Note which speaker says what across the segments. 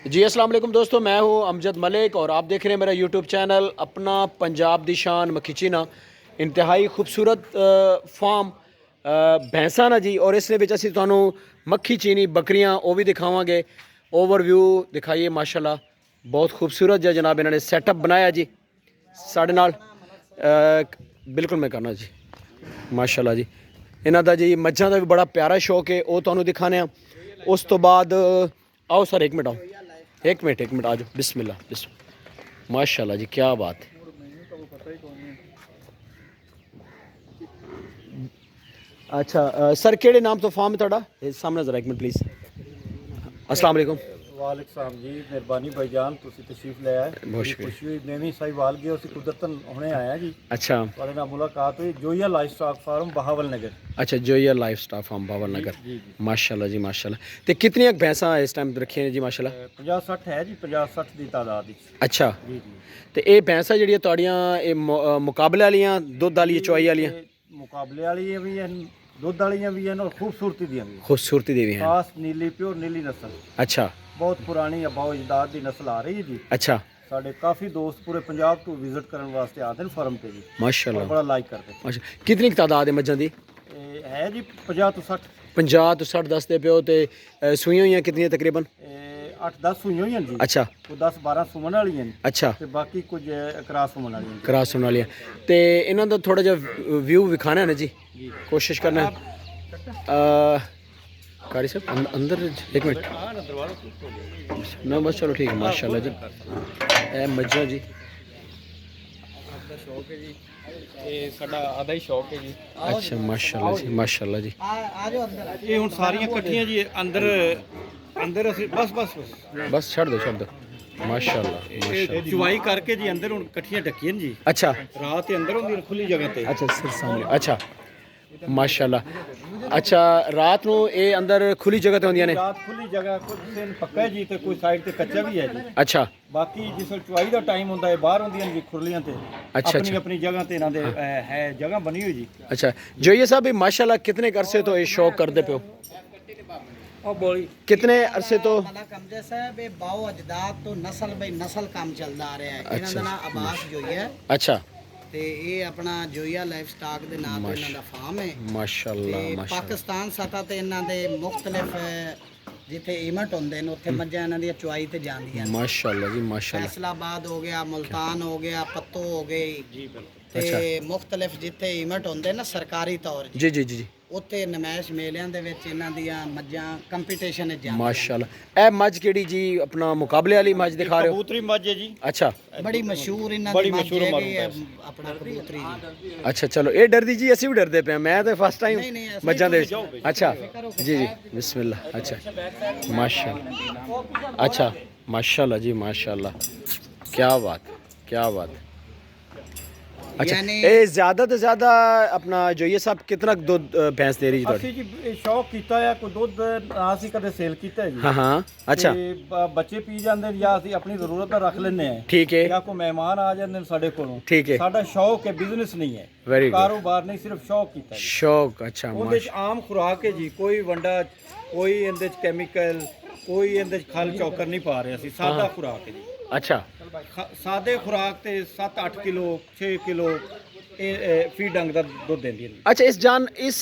Speaker 1: जी अस्सलाम वालेकुम दोस्तों, मैं हूं अमजद मलिक और आप देख रहे हैं मेरा यूट्यूब चैनल अपना पंजाब दी शान मखीचीना। इंतहाई खूबसूरत फार्म भैंसा ना जी। और इसने विच असीं तुहानूं मक्खी चीनी बकरियां वो भी दिखावांगे। ओवरव्यू दिखाइए माशाल्लाह, बहुत खूबसूरत जो जनाब इन्होंने सैटअप बनाया जी साढ़े नाल। बिल्कुल मैं करना जी माशाल्लाह जी। इन्हां दा जी मज्झां दा भी बड़ा प्यारा शौक है, वो तुहानूं दिखाने आ। उस तो बाद आओ सर एक मिनट आओ, एक मिनट आ जाओ। बिस्मिल्लाह बिस्मिल्लाह माशाल्लाह जी, क्या बात है। अच्छा सर केड़े नाम तो फार्म है तुहाडा? सामने जरा एक मिनट प्लीज़। अस्सलाम वालेकुम।
Speaker 2: वालेकुम सलाम जी, मेहरबानी भाईजान, तुसी तशरीफ ले आए।
Speaker 1: बहुत शुक्रिया।
Speaker 2: खुशी हुई, मैं भी साहिवाल गया उसी कुदरतन हुणे आया जी।
Speaker 1: अच्छा
Speaker 2: ਤੁਹਾਡੇ ਨਾਲ ਮੁਲਾਕਾਤ ਹੋਈ Joiya life stock farm Bahawalnagar.
Speaker 1: अच्छा Joiya life staff farm Bahawalnagar.
Speaker 2: जी जी
Speaker 1: माशाल्लाह जी माशाल्लाह। तो कितनी भैंसा इस टाइम रखी हैं जी माशाल्लाह?
Speaker 2: 50-60 है जी, 50-60 ਦੀ ਤਾਦਾਦ ਵਿੱਚ।
Speaker 1: अच्छा
Speaker 2: ਜੀ ਜੀ
Speaker 1: तो ये भैंसा ਜਿਹੜੀਆਂ ਤੁਹਾਡੀਆਂ ਇਹ ਮੁਕਾਬਲੇ ਵਾਲੀਆਂ ਦੁੱਧ ਵਾਲੀ ਚੁਆਈ ਵਾਲੀਆਂ
Speaker 2: ਇਹ ਮੁਕਾਬਲੇ ਵਾਲੀਆਂ ਵੀ ਹਨ, ਦੁੱਧ ਵਾਲੀਆਂ ਵੀ ਹਨ ਔਰ ਖੂਬਸੂਰਤੀ ਦੀਆਂ ਵੀ।
Speaker 1: खूबसूरती देवी हैं?
Speaker 2: ਖਾਸ ਨੀਲੀ ਪਿਓਰ ਨੀਲੀ ਨਸਲ,
Speaker 1: अच्छा
Speaker 2: ਬਹੁਤ ਪੁਰਾਣੀ ਅਬਾਓ ਅਜਦਾਦ ਦੀ ਨਸਲ ਆ ਰਹੀ ਹੈ ਜੀ।
Speaker 1: अच्छा
Speaker 2: ਸਾਡੇ ਕਾਫੀ ਦੋਸਤ ਪੂਰੇ ਪੰਜਾਬ ਤੋਂ ਵਿਜ਼ਿਟ ਕਰਨ ਵਾਸਤੇ ਆਦੇ ਨੇ ਫਾਰਮ ਤੇ ਜੀ,
Speaker 1: माशाल्लाह
Speaker 2: ਬੜਾ ਲਾਈਕ ਕਰਦੇ।
Speaker 1: अच्छा कितनी कुछ तादाद है मज्झां दी?
Speaker 2: ਇਹ ਹੈ ਜੀ 50 ਤੋਂ 60।
Speaker 1: 50 तो 60 दसदे पे हो तो सूइयां हुई कितनी तकरीबन?
Speaker 2: 8-10 ਹੋਈਆਂ ਹੋਈਆਂ ਜੀ।
Speaker 1: अच्छा
Speaker 2: ਕੋਈ 10-12 ਸੁਮਨ ਵਾਲੀਆਂ ਨੇ
Speaker 1: अच्छा
Speaker 2: ਤੇ ਬਾਕੀ ਕੁਝ ਕਰਾਸ ਸੁਮਨ ਵਾਲੀਆਂ ਨੇ।
Speaker 1: ਕਰਾਸ ਸੁਣ ਵਾਲੀਆਂ। ਤੇ ਇਹਨਾਂ ਦਾ ਥੋੜਾ ਜਿਹਾ ਵਿਊ ਵਿਖਾਣਾ ਹੈ ਨਾ ਜੀ,
Speaker 2: ਜੀ
Speaker 1: कोशिश करना है। कारी साहब अंदर एक मिनट ना, बस चलो ठीक है माशाल्लाह जी। ए मज्जा जी
Speaker 3: ਆਪਦਾ ਸ਼ੌਕ ਹੈ ਜੀ, ਇਹ ਸਾਡਾ ਆਦਾ ਹੀ ਸ਼ੌਕ ਹੈ ਜੀ।
Speaker 1: अच्छा माशाल्लाह जी माशाल्लाह जी।
Speaker 2: ਇਹ ਹੁਣ ਸਾਰੀਆਂ ਇਕੱਠੀਆਂ ਜੀ ਅੰਦਰ ਅੰਦਰ ਅਸੀਂ ਬਸ
Speaker 1: बस छड़ दो माशाल्लाह माशाल्लाह।
Speaker 2: ਚੁਵਾਈ ਕਰਕੇ ਜੀ ਅੰਦਰ ਹੁਣ ਇਕੱਠੀਆਂ ਢੱਕੀਆਂ ਨੇ ਜੀ।
Speaker 1: अच्छा
Speaker 2: ਰਾਤ ਦੇ ਅੰਦਰ ਹੁੰਦੀ ਖੁੱਲੀ ਜਗ੍ਹਾ ਤੇ।
Speaker 1: अच्छा सिर सामने अच्छा माशाल्लाह। अच्छा रात ਨੂੰ ਇਹ ਅੰਦਰ ਖੁੱਲੀ ਜਗ੍ਹਾ ਤੇ ਹੁੰਦੀਆਂ ਨੇ?
Speaker 2: ਰਾਤ ਖੁੱਲੀ ਜਗ੍ਹਾ, ਕੁਝ ਦਿਨ ਪੱਕਾ ਹੈ ਜੀ ਤੇ ਕੋਈ ਸਾਈਡ ਤੇ ਕੱਚਾ ਵੀ ਹੈ ਜੀ।
Speaker 1: अच्छा
Speaker 2: ਬਾਕੀ ਜਿਸ ਵੇਲੇ ਚੁਵਾਈ ਦਾ ਟਾਈਮ ਹੁੰਦਾ ਹੈ ਬਾਹਰ ਹੁੰਦੀਆਂ ਨੇ ਜੀ ਖੁਰਲੀਆਂ ਤੇ।
Speaker 1: अच्छा
Speaker 2: ਆਪਣੀ ਆਪਣੀ ਜਗ੍ਹਾ ਤੇ ਇਹਨਾਂ ਦੇ ਹੈ ਜਗ੍ਹਾ ਬਣੀ ਹੋਈ ਜੀ।
Speaker 1: अच्छा जो ये साहब माशाल्लाह कितने अरसे तो ये शौक करते पे हो?
Speaker 2: ਉਹ ਬੋਲੀ
Speaker 1: कितने अरसे तो?
Speaker 4: ਮਲਕ ਅਮਜਦ ਸਾਹਿਬ ਇਹ ਬਾਓ ਅਜਦਾਦ ਤੋਂ ਨਸਲ ਬਈ ਨਸਲ ਕੰਮ ਚੱਲਦਾ ਆ ਰਿਹਾ ਹੈ। ਇਹਨਾਂ ਦਾ ਨਾਮ ਅਬਾਸ ਜੋਈਆ
Speaker 1: अच्छा
Speaker 4: ਤੇ ਇਹ ਆਪਣਾ ਜੋਈਆ ਲਾਈਫ ਸਟਾਕ ਦੇ ਨਾਮ ਤੋਂ ਇਹਨਾਂ ਦਾ ਫਾਰਮ ਹੈ।
Speaker 1: माशाल्लाह
Speaker 4: ਤੇ
Speaker 1: माशाल्लाह
Speaker 4: ਪਾਕਿਸਤਾਨ ਸਤਹ ਤੇ ਇਹਨਾਂ ਦੇ ਮੁxtਲਿਫ ਜਿੱਥੇ ਇਵੈਂਟ ਹੁੰਦੇ ਨੇ ਉੱਥੇ ਮੱਝਾਂ ਇਹਨਾਂ ਦੀਆਂ ਚੁਆਈ ਤੇ ਜਾਂਦੀਆਂ ਨੇ।
Speaker 1: माशाल्लाह जी माशाल्लाह।
Speaker 4: ਫੈਸਲਾਬਾਦ ਹੋ ਗਿਆ, ਮੁਲਤਾਨ ਹੋ ਗਿਆ, ਪੱਤੋ ਹੋ ਗਈ
Speaker 2: ਜੀ ਬਿਲਕੁਲ।
Speaker 4: ਤੇ ਮੁxtਲਿਫ ਜਿੱਥੇ ਇਵੈਂਟ ਹੁੰਦੇ ਨਾ ਸਰਕਾਰੀ ਤੌਰ
Speaker 1: जी जी जी जी
Speaker 4: ਉੱਥੇ ਨਮਾਇਸ਼ ਮੇਲਿਆਂ ਦੇ ਵਿੱਚ ਇਹਨਾਂ ਦੀਆਂ ਮੱਝਾਂ ਕੰਪੀਟੀਸ਼ਨ ਵਿੱਚ ਜਾਂਦੀਆਂ।
Speaker 1: माशाल्लाह। ए मज केड़ी जी अपना मुकाबले वाली मज दिखा रहे हो?
Speaker 2: ਕਬੂਤਰੀ ਮੱਝ ਹੈ ਜੀ।
Speaker 1: अच्छा
Speaker 4: ਬੜੀ ਮਸ਼ਹੂਰ ਇਹਨਾਂ
Speaker 2: ਬੜੀ
Speaker 4: ਦੀ ਮੱਝ
Speaker 2: ਮਸ਼ਹੂਰ
Speaker 4: ਹੈਗੀ ਹੈ,
Speaker 2: ਮੱਝ
Speaker 4: ਆਪਣਾ ਕਬੂਤਰੀ ਜੀ।
Speaker 1: अच्छा चलो ये डर दी जी, ਅਸੀਂ ਵੀ ਡਰਦੇ ਪਏ ਮੈਂ ਤੇ ਫਸਟ ਟਾਈਮ
Speaker 4: नहीं, नहीं, ऐसा
Speaker 1: मज्जां
Speaker 4: ही
Speaker 1: दे। अच्छा जी जी बिस्मिल्लाह। अच्छा माशाल्लाह अच्छा माशाल्लाह जी माशाल्लाह, क्या बात क्या बात। अच्छा
Speaker 4: यानी-
Speaker 1: ये ज्यादा तो ज्यादा अपना जो ये सब कितना दूध भैंस दे रही है
Speaker 2: ਅਸੀਂ ਜੀ ਇਹ ਸ਼ੌਕ ਕੀਤਾ ਹੈ, ਕੋਈ ਦੁੱਧ ਨਾ ਅਸੀਂ ਕਦੇ ਸੇਲ ਕੀਤਾ ਹੈ ਜੀ।
Speaker 1: हाँ हाँ अच्छा
Speaker 2: ਤੇ ਬੱਚੇ ਪੀ ਜਾਂਦੇ ਨੇ ਜਾਂ ਅਸੀਂ ਆਪਣੀ ਜ਼ਰੂਰਤ ਦਾ ਰੱਖ ਲੈਂਦੇ ਆ।
Speaker 1: ठीक है
Speaker 2: ਜਾਂ ਕੋਈ ਮਹਿਮਾਨ ਆ ਜਾਂਦੇ ਨੇ ਸਾਡੇ ਕੋਲੋਂ।
Speaker 1: ठीक है
Speaker 2: ਸਾਡਾ ਸ਼ੌਕ ਹੈ, ਬਿਜ਼ਨਸ ਨਹੀਂ ਹੈ,
Speaker 1: वेरी गुड
Speaker 2: ਕਾਰੋਬਾਰ ਨਹੀਂ, ਸਿਰਫ ਸ਼ੌਕ ਕੀਤਾ ਹੈ।
Speaker 1: शौक। अच्छा
Speaker 2: ਉਹਦੇ ਚ ਆਮ ਖੁਰਾਕ ਹੈ ਜੀ, ਕੋਈ ਵੰਡਾ, ਕੋਈ ਇਹਦੇ ਚ ਕੈਮੀਕਲ, ਕੋਈ ਇਹਦੇ ਚ ਖਲ ਚੌਕਰ ਨਹੀਂ ਪਾ ਰਹੇ ਅਸੀਂ, ਸਾਦਾ ਖੁਰਾਕ ਹੈ ਜੀ।
Speaker 1: अच्छा
Speaker 2: ਸਾਦੇ ਖੁਰਾਕ ਤੇ 7-8 ਕਿਲੋ 6 ਕਿਲੋ ਇਹ ਫੀਡ ਡੰਗ ਦਾ ਦੁੱਧ ਦਿੰਦੀ ਹੈ।
Speaker 1: अच्छा इस जान इस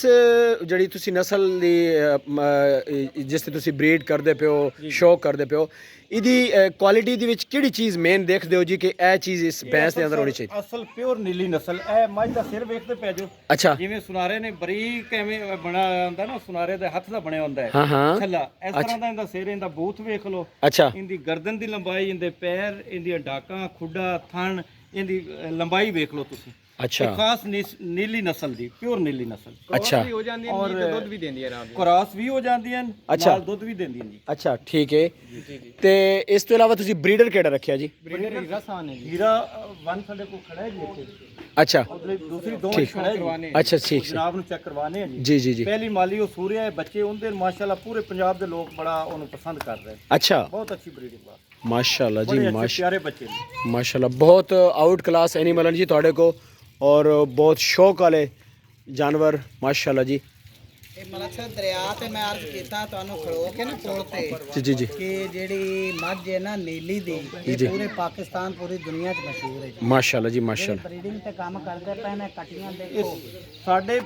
Speaker 1: ਜਿਹੜੀ ਤੁਸੀਂ ਨਸਲ ਦੀ ਜਿਸ ਤੇ ਤੁਸੀਂ ਬਰੀਡ ਕਰਦੇ ਪਿਓ ਸ਼ੌਕ ਕਰਦੇ ਪਿਓ, ਇਹਦੀ ਕੁਆਲਿਟੀ ਦੇ ਵਿੱਚ ਕਿਹੜੀ ਚੀਜ਼ ਮੇਨ ਦੇਖਦੇ ਹੋ ਜੀ ਕਿ ਇਹ ਚੀਜ਼ ਇਸ ਭੈਂਸ ਦੇ ਅੰਦਰ ਹੋਣੀ ਚਾਹੀਦੀ?
Speaker 2: ਅਸਲ ਪਿਓਰ ਨੀਲੀ ਨਸਲ। ਇਹ ਮੱਝ ਦਾ ਸਿਰ ਵੇਖਦੇ ਪੈ ਜੋ,
Speaker 1: ਅੱਛਾ
Speaker 2: ਜਿਵੇਂ ਸੁਨਾਰੇ ਨੇ ਬਰੀਕ ਐਵੇਂ ਬਣਾਇਆ ਹੁੰਦਾ ਨਾ, ਸੁਨਾਰੇ ਦੇ ਹੱਥ ਦਾ ਬਣਿਆ ਹੁੰਦਾ ਹੈ
Speaker 1: ਹਾਂ ਹਾਂ
Speaker 2: ਛੱਲਾ, ਇਸ ਤਰ੍ਹਾਂ ਦਾ ਇਹਦਾ ਸਿਰ, ਇਹਦਾ ਬੂਥ ਵੇਖ ਲਓ,
Speaker 1: ਅੱਛਾ
Speaker 2: ਇਹਦੀ ਗਰਦਨ ਦੀ ਲੰਬਾਈ, ਇਹਦੇ ਪੈਰ, ਇਹਦੀਆਂ ਡਾਕਾਂ, ਖੁੱਡਾ, ਥਣ, ਇਹਦੀ ਲੰਬਾਈ ਵੇਖ ਲਓ ਤੁਸੀਂ।
Speaker 1: अच्छा
Speaker 2: ਇਹ ਖਾਸ ਨੀਲੀ ਨਸਲ ਦੀ, ਪਿਓਰ ਨੀਲੀ ਨਸਲ।
Speaker 1: अच्छा
Speaker 3: ਹੋ ਜਾਂਦੀ ਹੈ ਜੀ ਤੇ ਦੁੱਧ ਵੀ ਦਿੰਦੀ ਹੈ ਨਾਲ ਦੀ।
Speaker 2: ਕ੍ਰਾਸ ਵੀ ਹੋ ਜਾਂਦੀਆਂ ਨੇ,
Speaker 1: ਅੱਛਾ।
Speaker 2: ਨਾਲ ਦੁੱਧ ਵੀ ਦਿੰਦੀਆਂ ਜੀ।
Speaker 1: अच्छा ठीक है। ਤੇ ਇਸ ਤੋਂ ਇਲਾਵਾ ਤੁਸੀਂ ਬਰੀਡਰ ਕਿਹੜਾ ਰੱਖਿਆ ਜੀ?
Speaker 3: ਬਰੀਡਰ ਹੀਰਾ ਸਾਨ ਹੈ ਜੀ।
Speaker 2: ਹੀਰਾ ਵਨ ਸਾਡੇ ਕੋਲ ਖੜਾ ਹੈ ਜੀ ਇੱਥੇ।
Speaker 1: अच्छा
Speaker 2: ਉਧਰ ਦੂਸਰੀ ਦੋ
Speaker 1: ਠੀਕ।
Speaker 2: ਖੜਾ ਹੈ
Speaker 3: ਕਰਵਾਨੇ
Speaker 2: ਜੀ।
Speaker 1: अच्छा ठीक है
Speaker 2: ਜਨਾਬ ਨੂੰ ਚੈੱਕ ਕਰਵਾਣੇ ਆ ਜੀ।
Speaker 1: जी जी जी
Speaker 2: ਪਹਿਲੀ ਮਾਲੀ ਉਹ ਸੂਰਿਆ ਹੈ, ਬੱਚੇ ਉਹਦੇ ਮਾਸ਼ਾਅੱਲਾ ਪੂਰੇ ਪੰਜਾਬ ਦੇ ਲੋਕ ਬੜਾ ਉਹਨੂੰ ਪਸੰਦ ਕਰ ਰਹੇ ਨੇ।
Speaker 1: अच्छा
Speaker 2: ਬਹੁਤ ਅੱਛੀ ਬਰੀਡਿੰਗ ਬਾਤ,
Speaker 1: माशाल्लाह
Speaker 2: ਬੜੇ
Speaker 1: जी
Speaker 2: ਅੱਛੇ
Speaker 1: माशा
Speaker 2: ਪਿਆਰੇ ਬੱਚੇ ਨੇ।
Speaker 1: माशाल्लाह बहुत आउट क्लास एनिमल हैं जी ਤੁਹਾਡੇ को और बहुत शौक वाले जानवर माशाल्लाह जी।
Speaker 4: ਇਹ ਮਲਕਸਰ ਦਰਿਆ ਤੇ ਮੈਂ ਅਰਜ਼ ਕੀਤਾ ਤੁਹਾਨੂੰ ਖੜੋ ਕੇ ਨਾ ਪੁਲ ਤੇ
Speaker 1: ਜੀ ਜੀ ਜੀ
Speaker 4: ਕਿ ਜਿਹੜੀ ਮੱਝ ਹੈ ਨਾ ਨੀਲੀ ਦੀ ਇਹ ਪੂਰੇ ਪਾਕਿਸਤਾਨ ਪੂਰੀ ਦੁਨੀਆ 'ਚ ਮਸ਼ਹੂਰ ਹੈ ਜੀ।
Speaker 1: ਮਾਸ਼ਾਅੱਲਾ ਜੀ ਮਾਸ਼ਾਅੱਲਾ।
Speaker 4: ਬਰੀਡਿੰਗ ਤੇ ਕੰਮ ਕਰਦੇ ਪਏ ਨੇ, ਕਟੀਆਂ ਦੇਖੋ
Speaker 2: ਸਾਡੇ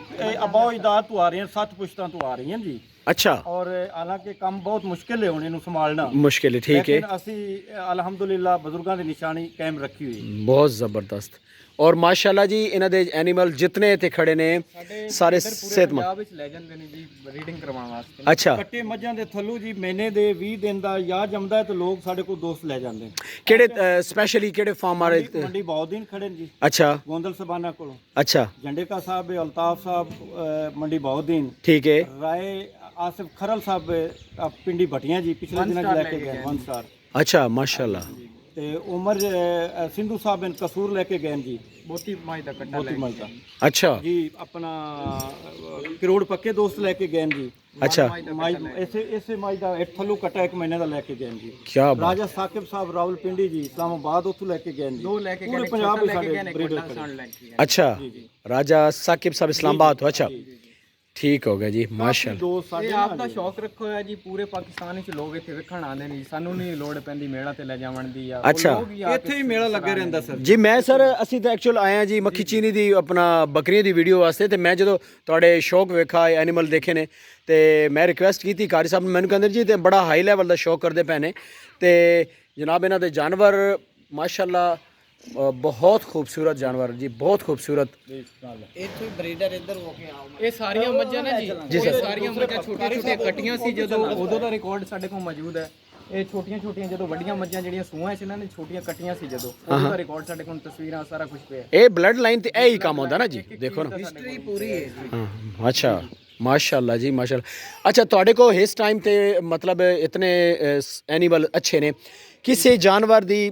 Speaker 2: ਅਬਾਓ ਇਜਾਦ ਤੋਂ ਆ ਰਹੀਆਂ 7 ਪੁਸ਼ਤਾਂ ਤੋਂ ਆ ਰਹੀਆਂ ਜੀ।
Speaker 1: अच्छा
Speaker 2: ਔਰ ਹਾਲਾਂਕਿ ਕੰਮ ਬਹੁਤ ਮੁਸ਼ਕਿਲ ਹੈ ਹੁਣ ਇਹਨੂੰ ਸੰਭਾਲਣਾ,
Speaker 1: मुश्किल है, ठीक है,
Speaker 2: ਲੇਕਿਨ ਅਸੀਂ ਅਲਹਮਦੁਲਿਲਾ ਬਜ਼ੁਰਗਾਂ ਦੀ ਨਿਸ਼ਾਨੀ ਕਾਇਮ ਰੱਖੀ ਹੋਈ ਹੈ।
Speaker 1: बहुत ज़बरदस्त। और माशाल्लाह जी इन्हां दे एनिमल जितने इत्थे खड़े ने सारे सेहतमंद।
Speaker 3: ਪੰਜਾਬ ਵਿੱਚ ਲੈ ਜਾਂਦੇ ਨੇ ਜੀ ਰੀਡਿੰਗ ਕਰਵਾਉਣ ਵਾਸਤੇ।
Speaker 1: अच्छा
Speaker 2: ਕੱਟੇ ਮੱਝਾਂ ਦੇ ਥੱਲੂ ਜੀ ਮਹੀਨੇ ਦੇ 20 ਦਿਨ ਦਾ ਯਾ ਜੰਮਦਾ ਹੈ ਤੇ ਲੋਕ ਸਾਡੇ ਕੋਲ ਦੋਸਤ ਲੈ ਜਾਂਦੇ ਨੇ।
Speaker 1: केड़े स्पेशली केड़े फार्म आ रहे?
Speaker 2: ਮੰਡੀ ਬਹੁਦੀਨ ਖੜੇ ਨੇ ਜੀ,
Speaker 1: अच्छा
Speaker 2: ਗੋਂਦਲ ਸਬਾਨਾ ਕੋਲੋਂ।
Speaker 1: अच्छा
Speaker 2: झंडे का साहब है, अल्ताफ साहब मंडी बहुद्दीन,
Speaker 1: ठीक है।
Speaker 2: राय आसिफ खरल साहब पिंडी भटियां जी पिछले दिनों च लेके गए 1 स्टार।
Speaker 1: अच्छा माशाल्लाह।
Speaker 2: ते उमर सिंधु साहब इन कसूर लेके गए जी,
Speaker 3: ਬਹੁਤੀ ਮਾਈ ਦਾ ਕੱਟਾ
Speaker 2: मोती मल का
Speaker 1: अच्छा
Speaker 2: जी। अपना करोड़ पक्के दोस्त लेके गए जी।
Speaker 1: अच्छा
Speaker 2: माई ऐसे ऐसे माई दा एक थल्लू कटा 1 महीने दा लेके गए जी।
Speaker 1: क्या बात।
Speaker 2: राजा साकिब साहब रावलपिंडी जी इस्लामाबाद उथों लेके गए जी।
Speaker 3: ਦੋ ਲੈ ਕੇ
Speaker 2: पूरे
Speaker 3: ਗਏ,
Speaker 2: पंजाब में
Speaker 3: ਲੈ ਕੇ ਗਏ
Speaker 2: साडे
Speaker 3: ਨੇ,
Speaker 2: ब्रीडर
Speaker 3: ਵੱਡਾ
Speaker 2: खड़े।
Speaker 3: ਸਾਨ ਲੈ ਕੇ ਗਏ।
Speaker 1: अच्छा राजा साकिब साहब इस्लामाबाद हो। अच्छा ठीक हो गया जी माशाल्लाह।
Speaker 2: दोस्त साडे
Speaker 3: ਇਹ
Speaker 2: ना
Speaker 3: ਆਪ ਦਾ ਸ਼ੌਕ ਰੱਖੋ ਹੈ ਜੀ, ਪੂਰੇ ਪਾਕਿਸਤਾਨ ਵਿੱਚ ਲੋਕ ਇੱਥੇ ਵੇਖਣ ਆਉਂਦੇ ਨੇ ਜੀ, ਸਾਨੂੰ ਨਹੀਂ ਲੋੜ ਪੈਂਦੀ ਮੇਲਾ ਤੇ ਲੈ ਜਾਵਣ ਦੀ ਆ।
Speaker 1: ਅੱਛਾ।
Speaker 2: ਇੱਥੇ ਹੀ ਮੇਲਾ ਲੱਗੇ ਰਹਿੰਦਾ ਸਰ।
Speaker 1: ਜੀ ਮੈਂ ਸਰ ਅਸੀਂ ਤਾਂ ਐਕਚੁਅਲ ਆਏ ਹਾਂ ਜੀ ਮੱਖੀ ਚੀਨੀ ਦੀ ਆਪਣਾ ਬੱਕਰੀਆਂ ਦੀ ਵੀਡੀਓ ਵਾਸਤੇ, ਤੇ ਮੈਂ ਜਦੋਂ ਤੁਹਾਡੇ ਸ਼ੌਕ ਵੇਖਾ ਐਨੀਮਲ ਦੇਖੇ ਨੇ ਤੇ ਮੈਂ ਰਿਕੁਐਸਟ ਕੀਤੀ ਕਾਰੀ ਸਾਹਿਬ ਨੂੰ, ਮੈਨੂੰ ਕਹਿੰਦੇ ਜੀ ਤੇ ਬੜਾ ਹਾਈ ਲੈਵਲ ਦਾ ਸ਼ੌਕ ਕਰਦੇ ਪਏ ਨੇ ਤੇ ਜਨਾਬ ਇਹਨਾਂ ਦੇ ਜਾਨਵਰ ਮਾਸ਼ਾਅੱਲਾ ਬਹੁਤ ਖੂਬਸੂਰਤ ਜਾਨਵਰ ਜੀ, ਬਹੁਤ ਖੂਬਸੂਰਤ।
Speaker 4: ਇੱਥੇ ਬਰੀਡਰ ਇੱਧਰ ਹੋ ਕੇ ਆਓ।
Speaker 3: ਇਹ ਸਾਰੀਆਂ ਮੱਝਾਂ ਨਾ ਜੀ, ਇਹ ਸਾਰੀਆਂ ਮੱਝਾਂ ਛੋਟੀਆਂ ਛੋਟੀਆਂ ਕੱਟੀਆਂ ਸੀ ਜਦੋਂ, ਉਦੋਂ ਦਾ ਰਿਕਾਰਡ ਸਾਡੇ ਕੋਲ ਮੌਜੂਦ ਹੈ। ਇਹ ਛੋਟੀਆਂ ਛੋਟੀਆਂ ਜਦੋਂ ਵੱਡੀਆਂ ਮੱਝਾਂ ਜਿਹੜੀਆਂ ਸੂਆਂ ਸੀ ਇਹਨਾਂ ਨੇ ਛੋਟੀਆਂ ਕੱਟੀਆਂ ਸੀ ਜਦੋਂ, ਉਦੋਂ ਦਾ ਰਿਕਾਰਡ ਸਾਡੇ ਕੋਲ ਤਸਵੀਰਾਂ ਸਾਰਾ ਕੁਝ ਪਿਆ।
Speaker 1: ਇਹ ਬਲੱਡ ਲਾਈਨ ਤੇ ਇਹ ਹੀ ਕੰਮ ਹੁੰਦਾ ਨਾ ਜੀ, ਦੇਖੋ ਨਾ।
Speaker 4: ਹਿਸਟਰੀ ਪੂਰੀ ਹੈ ਜੀ।
Speaker 1: हाँ अच्छा माशाल्लाह जी माशाल्लाह। अच्छा ਤੁਹਾਡੇ ਕੋ ਇਸ ਟਾਈਮ ਤੇ ਮਤਲਬ ਇਤਨੇ ਐਨੀਮਲ ਅੱਛੇ ਨੇ, ਕਿਸੇ ਜਾਨਵਰ ਦੀ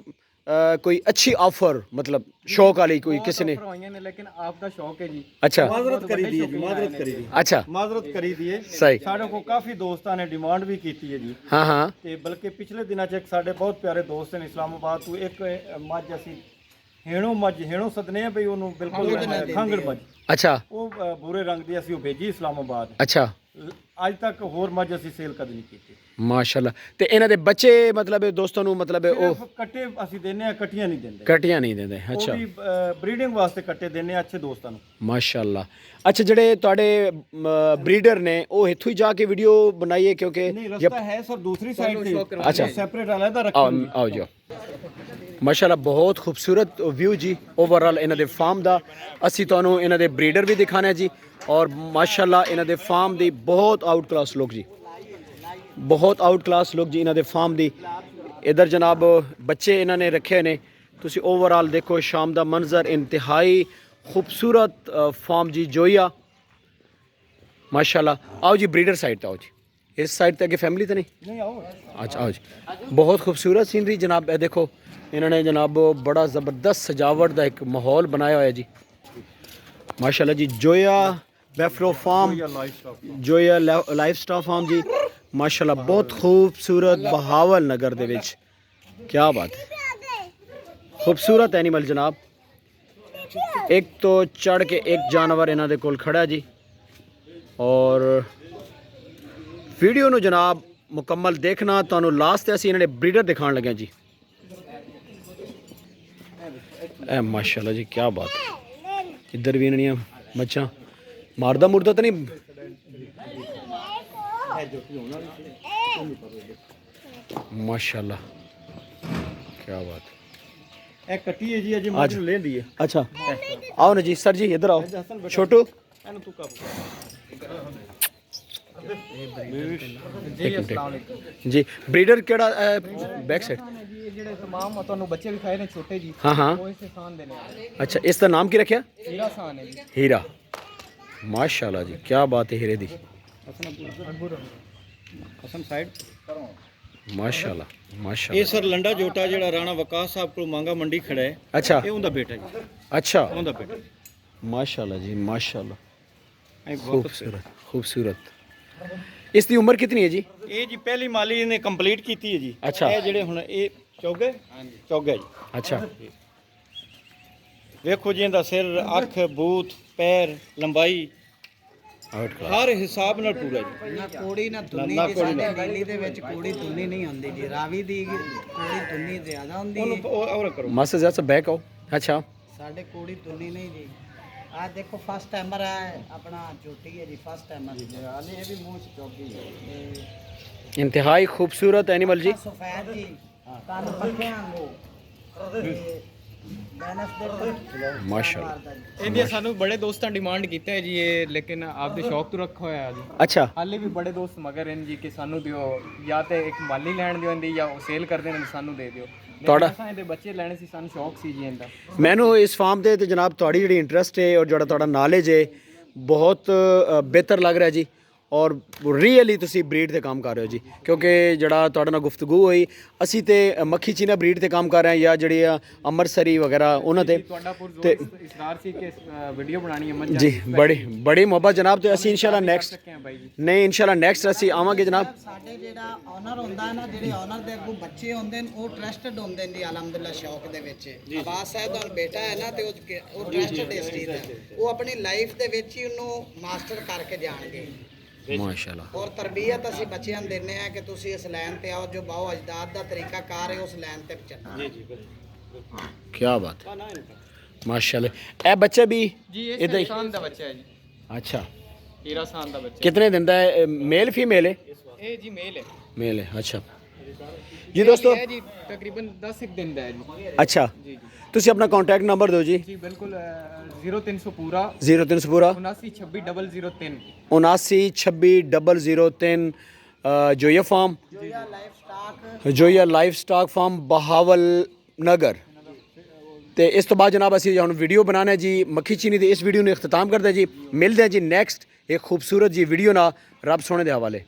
Speaker 1: ਕੋਈ ਅੱਛੀ ਆਫਰ ਮਤਲਬ ਸ਼ੌਕ ਵਾਲੀ ਕੋਈ ਕਿਸੇ ਨੇ?
Speaker 3: ਕਰਵਾਈਆਂ ਨੇ, ਲੇਕਿਨ ਆਪ ਦਾ ਸ਼ੌਕ ਹੈ ਜੀ।
Speaker 1: अच्छा
Speaker 2: ਮਾਜ਼ਰਤ ਕਰੀ ਦੀ ਹੈ ਜੀ, ਮਾਜ਼ਰਤ ਕਰੀ ਦੀ,
Speaker 1: अच्छा
Speaker 2: ਮਾਜ਼ਰਤ ਕਰੀ ਦੀ ਹੈ।
Speaker 1: सही।
Speaker 2: ਸਾਡੇ ਕੋਲ ਕਾਫੀ ਦੋਸਤਾਂ ਨੇ ਡਿਮਾਂਡ ਵੀ ਕੀਤੀ ਹੈ ਜੀ,
Speaker 1: हाँ हाँ
Speaker 2: ਤੇ ਬਲਕਿ ਪਿਛਲੇ ਦਿਨਾਂ 'ਚ ਇੱਕ ਸਾਡੇ ਬਹੁਤ ਪਿਆਰੇ ਦੋਸਤ ਨੇ ਇਸਲਾਮਾਬਾਦ ਤੋਂ ਇੱਕ ਮੱਝ ਅਸੀਂ ਹੇਣੋ ਸਦਨੇ ਆ ਬਈ ਉਹਨੂੰ ਬਿਲਕੁਲ ਖੰਗੜ ਮੱਝ,
Speaker 1: अच्छा
Speaker 2: ਉਹ ਬੂਰੇ ਰੰਗ ਦੀ ਅਸੀਂ ਉਹ ਭੇਜੀ ਇਸਲਾਮਾਬਾਦ।
Speaker 1: अच्छा
Speaker 2: ਅੱਜ ਤੱਕ ਹੋਰ ਮੱਝ ਅਸੀਂ ਸੇਲ ਕਦੇ ਨਹੀਂ ਕੀਤੀ।
Speaker 1: ਮਾਸ਼ਾਅੱਲਾ। ਤੇ ਇਹਨਾਂ ਦੇ ਬੱਚੇ ਮਤਲਬ ਦੋਸਤਾਂ ਨੂੰ ਮਤਲਬ ਉਹ
Speaker 2: ਸਿਰਫ ਕੱਟੇ ਅਸੀਂ ਦਿੰਨੇ ਆ, ਕੱਟੀਆਂ ਨਹੀਂ ਦਿੰਦੇ।
Speaker 1: ਕਟੀਆਂ ਨਹੀਂ ਦਿੰਦੇ?
Speaker 2: ਉਹ
Speaker 1: ਅੱਛਾ
Speaker 2: ਵੀ ਬਰੀਡਿੰਗ ਵਾਸਤੇ ਕੱਟੇ ਦਿੰਨੇ ਆ ਅੱਛੇ ਦੋਸਤਾਂ ਨੂੰ।
Speaker 1: ਮਾਸ਼ਾਅੱਲਾ। ਅੱਛਾ ਜਿਹੜੇ ਤੁਹਾਡੇ ਬਰੀਡਰ ਨੇ ਉਹ ਇੱਥੋਂ ਹੀ ਜਾ ਕੇ ਵੀਡੀਓ ਬਣਾਈਏ ਕਿਉਂਕਿ
Speaker 2: ਨਹੀਂ ਰਸਤਾ ਹੈ ਸਰ ਦੂਸਰੀ ਸਾਈਡ ਤੇ,
Speaker 1: ਅੱਛਾ
Speaker 2: ਸੈਪਰੇਟ ਅਲੱਗਾ
Speaker 1: ਆਓ
Speaker 2: ਰੱਖੀ।
Speaker 1: ਆਓ ਜੀ ਮਾਸ਼ਾਅੱਲਾ। ਬਹੁਤ ਖੂਬਸੂਰਤ ਵਿਊ ਜੀ ਓਵਰਆਲ ਇਹਨਾਂ ਦੇ ਫਾਰਮ ਦਾ। ਅਸੀਂ ਤੁਹਾਨੂੰ ਇਹਨਾਂ ਦੇ ਬਰੀਡਰ ਵੀ ਦਿਖਾਣਾ ਜੀ, ਔਰ ਮਾਸ਼ਾਅੱਲਾ ਇਹਨਾਂ ਦੇ ਫਾਰਮ ਦੀ ਬਹੁਤ ਆਊਟ ਕਲਾਸ ਲੋਕ ਜੀ, ਬਹੁਤ ਆਊਟ ਕਲਾਸ ਲੋਕ ਜੀ ਇਹਨਾਂ ਦੇ ਫਾਰਮ ਦੀ। ਇਧਰ ਜਨਾਬ ਬੱਚੇ ਇਹਨਾਂ ਨੇ ਰੱਖੇ ਨੇ, ਤੁਸੀਂ ਓਵਰਆਲ ਦੇਖੋ ਸ਼ਾਮ ਦਾ ਮੰਜ਼ਰ, ਇੰਤਹਾਈ ਖੂਬਸੂਰਤ ਫਾਰਮ ਜੀ ਜੋਈਆ ਮਾਸ਼ਾਅੱਲਾ। ਆਓ ਜੀ ਬਰੀਡਰ ਸਾਈਡ ਤੇ ਆਓ ਜੀ, ਇਸ ਸਾਈਡ ਤੇ ਅੱਗੇ ਫੈਮਿਲੀ ਤੇ ਨਹੀਂ
Speaker 2: ਆਓ
Speaker 1: अच्छा आओ जी। बहुत खूबसूरत सीनरी जनाब। ये देखो इन्होंने जनाब बड़ा ज़बरदस्त सजावट का एक माहौल बनाया हुआ है जी माशाल्लाह जी। Joiya buffalo farm, Joiya life staff farm जी माशाल्लाह, बहुत खूबसूरत बहावल नगर दे विच। क्या बात है, खूबसूरत एनिमल जनाब। एक तो चढ़ के एक जानवर इन्हों दे कोल खड़ा जी, और वीडियो नू जनाब मुकम्मल देखना। ਤੁਹਾਨੂੰ ਲਾਸਟ ਤੇ ਅਸੀਂ ਇਹਨਾਂ ਦੇ ਬਰੀਡਰ ਦਿਖਾਉਣ ਲੱਗੇ ਜੀ। ਇਹ ਮਾਸ਼ਾਅੱਲਾ ਜੀ ਕੀ ਬਾਤ ਹੈ। ਇੱਧਰ ਵੀ ਇਹਨਾਂ ਦੀਆਂ ਮੱਛਾਂ ਮਾਰਦਾ ਮੁਰਦਾ ਤਾਂ ਨਹੀਂ? ਮਾਸ਼ਾਅੱਲਾ ਕੀ ਬਾਤ ਹੈ।
Speaker 2: ਇਹ ਕੱਟੀ ਹੈ ਜੀ, ਅਜੇ ਮੱਝ ਨੂੰ ਲੈਂਦੀ ਹੈ।
Speaker 1: अच्छा आओ ना जी सर जी, इधर आओ छोटू।
Speaker 2: ਇਹਨੂੰ ਤੂੰ ਕਾਬੂ
Speaker 3: ਜੀ ਅਸਲਾਮ ਅਲੈਕੁਮ
Speaker 1: जी ब्रीडर केड़ा बैक साइड?
Speaker 3: ਜੀ। ਇਹ ਜਿਹੜੇ तमाम ਤੁਹਾਨੂੰ ਬੱਚੇ ਵਿਖਾਏ ਨੇ ਛੋਟੇ ਜੀ,
Speaker 1: हाँ हाँ
Speaker 3: ਉਹ ਇਸੇ ਖਾਨ ਦੇ ਨੇ।
Speaker 1: अच्छा इसका नाम की रखा?
Speaker 3: ਹੀਰਾ ਖਾਨ ਹੈ ਜੀ।
Speaker 1: हीरा माशाल्लाह जी क्या बात है हीरे दी
Speaker 2: ਹਸਨ ਸਾਈਡ।
Speaker 1: माशाल्लाह
Speaker 2: ਇਹ
Speaker 1: माशाल्लाह।
Speaker 2: ਸਰ ਲੰਡਾ ਜੋਟਾ ਜਿਹੜਾ ਰਾਣਾ ਵਕਾਸ ਸਾਹਿਬ ਕੋਲ ਮੰਗਾ ਮੰਡੀ ਖੜਾ ਹੈ,
Speaker 1: अच्छा
Speaker 2: ਇਹ ਉਹਦਾ ਬੇਟਾ ਜੀ,
Speaker 1: अच्छा
Speaker 2: ਉਹਦਾ ਬੇਟਾ।
Speaker 1: माशाल्लाह जी माशाल्लाह।
Speaker 2: ਇਹ ਬਹੁਤ
Speaker 1: खूबसूरत खूबसूरत। इसकी उम्र कितनी है जी?
Speaker 2: ਇਹ ਜੀ ਪਹਿਲੀ ਮਾਲੀ ਇਹਨੇ ਕੰਪਲੀਟ ਕੀਤੀ ਹੈ ਜੀ।
Speaker 1: ਅੱਛਾ।
Speaker 2: ਇਹ ਜਿਹੜੇ ਹੁਣ ਇਹ ਚੌਗੇ ਚੌਗਾ ਜੀ।
Speaker 1: अच्छा
Speaker 2: ਵੇਖੋ ਜੀ ਇਹਦਾ ਸਿਰ, ਅੱਖ, ਬੂਥ, ਪੈਰ, ਲੰਬਾਈ
Speaker 1: ਆਊਟ ਕਲਾਸ
Speaker 2: ਹਰ ਹਿਸਾਬ ਨਾਲ ਪੂਰਾ ਜੀ।
Speaker 4: ਨਾ ਕੋੜੀ ਨਾ ਤੁੰਨੀ ਜੀ, ਸਾਡੇ ਨੀਲੀ ਦੇ ਵਿੱਚ ਕੋੜੀ ਤੁੰਨੀ ਨਹੀਂ ਹੁੰਦੀ ਜੀ, ਰਾਵੀ ਦੀ ਕੋੜੀ ਤੁੰਨੀ ਜ਼ਿਆਦਾ ਹੁੰਦੀ ਹੈ,
Speaker 2: और करो
Speaker 1: मस्त जैसा बैक आओ अच्छा
Speaker 4: ਸਾਡੇ ਕੋੜੀ ਤੁੰਨੀ ਨਹੀਂ ਜੀ। ਆ ਦੇਖੋ ਫਸਟ ਟਾਈਮਰ ਹੈ ਆਪਣਾ ਝੋਟੀ ਹੈ ਜੀ, ਫਸਟ ਟਾਈਮਰ ਹਾਲੇ ਇਹ ਵੀ ਮੂੰਹ ਚ ਚੌਕੀ ਹੈ।
Speaker 1: इंतहाई खूबसूरत एनिमल जी
Speaker 4: ਸਫੈਦ ਜੀ ਕੰਨ ਪੱਕਿਆਂ ਵਾਂਗੂ ਬੈਨਸ ਦੇ
Speaker 1: माशाल्लाह
Speaker 3: ਇਹਦੀਆਂ ਸਾਨੂੰ ਬੜੇ ਦੋਸਤਾਂ ਡਿਮਾਂਡ ਕੀਤਾ ਹੈ ਜੀ ਇਹ, ਲੇਕਿਨ ਆਪਦੇ ਸ਼ੌਕ ਤੋਂ ਰੱਖਿਆ ਹੋਇਆ ਜੀ।
Speaker 1: अच्छा
Speaker 3: ਹਾਲੇ ਵੀ ਬੜੇ ਦੋਸਤ ਮਗਰ ਹਨ ਜੀ ਕਿ ਸਾਨੂੰ ਦਿਓ, ਜਾਂ ਤੇ ਇੱਕ ਮਾਲੀ ਲੈਣ ਦਿਓ ਇਹਦੀ, ਜਾਂ ਉਹ ਸੇਲ ਕਰਦੇ ਨੇ ਸਾਨੂੰ ਦੇ ਦਿਓ।
Speaker 1: ਤੁਹਾਡਾ-
Speaker 3: ਅਸਾਂ ਇਹਦੇ ਬੱਚੇ ਲੈਣੇ ਸੀ, ਸਾਨੂੰ ਸ਼ੌਕ ਸੀ ਜੀ ਇਹਦਾ।
Speaker 1: ਮੈਨੂੰ ਇਸ ਫਾਰਮ ਦੇ ਤੇ ਜਨਾਬ ਤੁਹਾਡੀ ਜਿਹੜੀ ਇੰਟਰਸਟ ਹੈ ਔਰ ਜਿਹੜਾ ਤੁਹਾਡਾ ਨੌਲੇਜ ਹੈ ਬਹੁਤ ਬਿਹਤਰ ਲੱਗ ਰਿਹਾ ਜੀ ਔਰ ਰੀਅਲੀ ਤੁਸੀਂ ਬਰੀਡ ਤੇ ਕੰਮ ਕਰ ਰਹੇ ਹੋ ਜੀ ਕਿਉਂਕਿ ਜਿਹੜਾ ਤੁਹਾਡੇ ਨਾਲ ਗੁਫ਼ਤਗੂ ਹੋਈ ਅਸੀਂ ਤੇ ਮੱਖੀ ਚੀਨਾ ਬਰੀਡ ਤੇ ਕੰਮ ਕਰ ਰਹੇ ਹਾਂ ਜਾਂ ਜਿਹੜੀ ਆ ਅੰਮ੍ਰਿਤਸਰੀ ਵਗੈਰਾ ਉਹਨਾਂ ਤੇ
Speaker 3: ਤੁਹਾਡਾ ਪੁਰਜ਼ੋਰ ਇਸਰਾਰ ਸੀ ਕਿ ਵੀਡੀਓ ਬਣਾਣੀ ਹੈ ਮੱਝਾਂ
Speaker 1: ਜੀ ਬੜੀ ਮੁਹੱਬਤ ਜਨਾਬ ਤੇ ਅਸੀਂ ਇਨਸ਼ਾਅੱਲਾ ਨੈਕਸਟ
Speaker 3: ਰੱਖਿਆ ਬਾਈ ਜੀ।
Speaker 1: ਨਹੀਂ ਇਨਸ਼ਾਅੱਲਾ ਨੈਕਸਟ ਅਸੀਂ ਆਵਾਂਗੇ ਜਨਾਬ
Speaker 4: ਸਾਡੇ ਜਿਹੜਾ ਓਨਰ ਹੁੰਦਾ ਨਾ, ਜਿਹੜੇ ਓਨਰ ਦੇ ਅੱਗੋਂ ਬੱਚੇ ਹੁੰਦੇ ਨੇ ਉਹ ਟਰਸਟਡ ਹੁੰਦੇ ਨੇ ਜੀ ਅਲਹਮਦੁਲਿਲਾ ਸ਼ੌਕ ਦੇ ਵਿੱਚ। ਆਬਾਦ ਸਾਹਿਬ ਦਾ ਬੇਟਾ ਹੈ ਨਾ ਤੇ ਉਹ ਟਰਸਟਡ ਇਸ ਚੀਜ਼ ਦਾ, ਉਹ ਆਪਣੀ ਲਾਈਫ ਦੇ ਵਿੱਚ ਹੀ ਉਹਨੂੰ ਮਾਸਟਰ ਕਰਕੇ ਜਾਣਗੇ।
Speaker 1: ਮਾਸ਼ਾਅੱਲਾ
Speaker 4: ਔਰ ਤਰਬੀਅਤ ਅਸੀਂ ਬੱਚਿਆਂ ਨੂੰ ਦਿੰਦੇ ਆ ਕਿ ਤੁਸੀਂ ਇਸ ਲਾਈਨ ਤੇ ਆਓ, ਜੋ ਬਾਓ ਅਜਦਾਦ ਦਾ ਤਰੀਕਾ ਕਾਰ ਹੈ ਉਸ ਲਾਈਨ ਤੇ ਚੱਲੋ। ਜੀ ਜੀ
Speaker 1: क्या बात है माशाल्लाह ए बच्चा भी
Speaker 3: ਜੀ ਇਹ
Speaker 1: इधर ही
Speaker 3: ਸਾਨ ਦਾ ਬੱਚਾ ਹੈ ਜੀ,
Speaker 1: अच्छा
Speaker 3: ਹੀਰਾ ਸਾਨ ਦਾ ਬੱਚਾ।
Speaker 1: कितने दिन का है मेल फीमेल है
Speaker 3: ਇਹ ਜੀ ਮੇਲ ਹੈ
Speaker 1: मेल है अच्छा जी दोस्तों
Speaker 3: ਇਹ ਜੀ ਤਕਰੀਬਨ 10 ਇੱਕ ਦਿਨ ਦਾ ਹੈ ਜੀ।
Speaker 1: अच्छा
Speaker 3: ਜੀ ਜੀ
Speaker 1: ਤੁਸੀਂ ਆਪਣਾ ਕੰਟੈਕਟ ਨੰਬਰ ਦਿਓ ਜੀ
Speaker 3: ਜੀ ਬਿਲਕੁਲ 0300 ਪੂਰਾ
Speaker 1: 0300 ਪੂਰਾ
Speaker 3: 7966003
Speaker 1: 7966003 Joiya farm Joiya life stock farm Bahawalnagar ਤੇ ਇਸ ਤੋਂ ਬਾਅਦ ਜਨਾਬ ਅਸੀਂ ਹੁਣ ਵੀਡੀਓ ਬਣਾਉਣਾ ਹੈ ਜੀ ਮੱਖੀ ਚੀਨੀ ਦੀ ਇਸ ਵੀਡੀਓ ਨੂੰ ਇਖਤਤਾਮ ਕਰਦੇ ਜੀ ਮਿਲਦੇ ਹਾਂ ਜੀ ਨੈਕਸਟ ਇੱਕ ਖੂਬਸੂਰਤ ਜੀ ਵੀਡੀਓ ਨਾਲ ਰੱਬ ਸੋਹਣੇ ਦੇ ਹਵਾਲੇ।